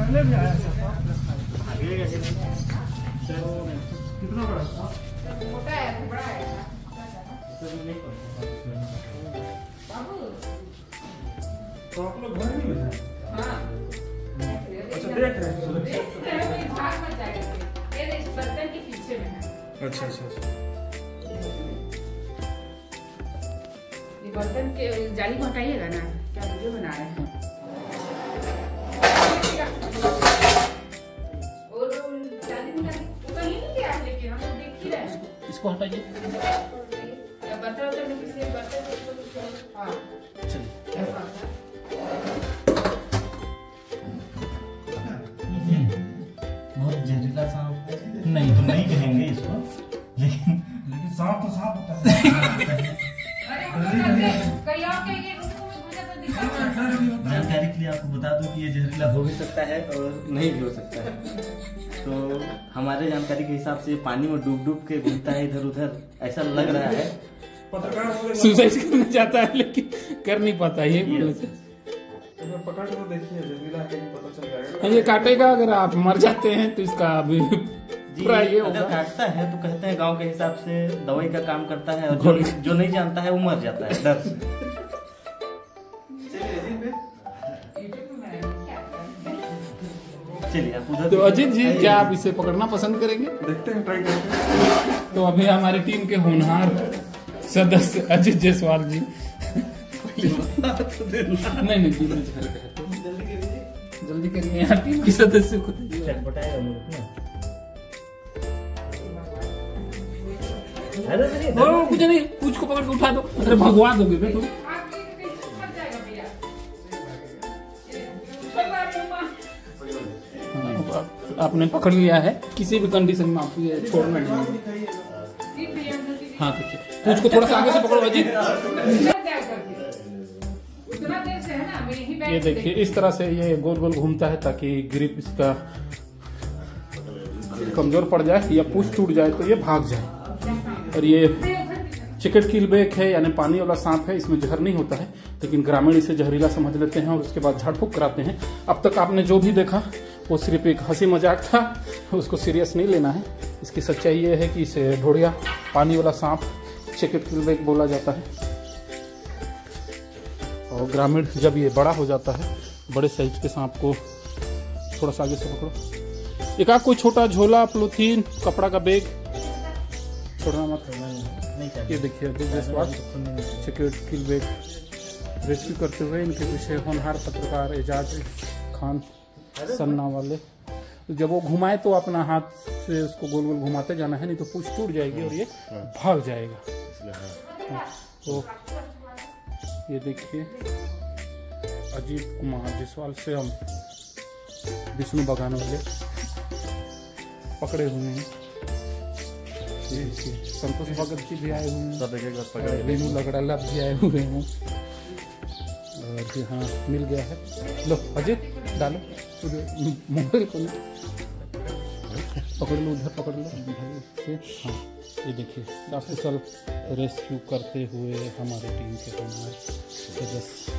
पहले भी आया था। कितना बड़ा मोटा है बड़ा है बाबू। तो आप लोग घर नहीं में? हाँ अच्छा देख रहे हैं। भाग मत जाएगा ये इस बर्तन के पीछे में है। अच्छा अच्छा अच्छा। ये बर्तन के जाली को हटाइएगा ना, क्या वीडियो बना रहे हैं। और जाली में कहीं नहीं गया लेकिन हम लोग देख ही रहे हैं। इसको हटाइए। बर्तन में किसी बर्तन हाँ चलिए बहुत जहरीला सांप नहीं तो नहीं कहेंगे इसको, लेकिन सांप तो सांप होता है। जानकारी के लिए आपको बता दूं कि ये जहरीला हो भी सकता है और नहीं भी हो सकता है। तो हमारे जानकारी के हिसाब से पानी में डूब डूब के घूमता है इधर उधर, ऐसा लग रहा है। पत्रकार सुसाइड करना चाहता है लेकिन कर नहीं पाता ये बोले से। पकड़ के देखिए जहरीला है कि पता चल जाएगा। ये काटेगा, अगर आप मर जाते हैं तो इसका अभी पूरा ये अगर होगा। काटता है तो कहते हैं गांव के हिसाब से दवाई का काम करता है, और जो नहीं जानता है वो मर जाता है डर से। चलिए आप उधर। तो अजीत जी क्या आप इसे पकड़ना पसंद करेंगे? देखते हैं, ट्राई करते हैं। तो अभी हमारी टीम के होनहार सदस्य अजीत जायसवाल जी नहीं जल्दी करिए यार, टीम के सदस्य को कुछ नहीं, कुछ को पकड़ के उठा दो, अरे भगवा दोगे बे तुम। आपने पकड़ लिया है, किसी भी कंडीशन में आपको ये छोड़ना नहीं। हाँ देखिए, तो उसको थोड़ा सा आगे से पकड़ो अजीत। ये देखिए इस तरह से ये गोल गोल घूमता है ताकि ग्रिप इसका कमजोर पड़ जाए या पुश टूट जाए तो ये भाग जाए। और ये चिकट किलबेक है यानी पानी वाला सांप है, इसमें जहर नहीं होता है, लेकिन ग्रामीण इसे जहरीला समझ लेते हैं और उसके बाद झाड़ फूक कराते हैं। अब तक आपने जो भी देखा वो सिर्फ एक हंसी मजाक था, उसको सीरियस नहीं लेना है। इसकी सच्चाई ये है कि इसे ढोड़िया पानी वाला सांप चिकट किलबेक बोला जाता है। और ग्रामीण जब ये बड़ा हो जाता है, बड़े साइज के सांप को थोड़ा सा आगे से पकड़ो, एक आध कोई छोटा झोला, पॉलीथीन, कपड़ा का बैग छोड़ना मत। ये देखिए अजीत जायसवाल चिकट किलबेक रेस्क्यू करते हुए, इनके पीछे होनहार पत्रकार एजाज खान सन्ना वाले। जब वो घुमाए तो अपना हाथ से उसको गोल गोल घुमाते जाना है, नहीं तो पूछ टूट जाएगी और ये भाग जाएगा। तो ये देखिए अजीत कुमार जायसवाल से हम विष्णु बगान वाले पकड़े हुए हैं। ये देखिए संतोष भगत जी भी आए हुए हैं, रेनू लगड़ाला भी आए हुए हैं। और हाँ मिल गया है, लो अजीत डालो मोबाइल को पकड़ लो, उधर पकड़ लो भाई। हाँ ये देखिए सकुशल रेस्क्यू करते हुए हमारी टीम के हमारे सदस्य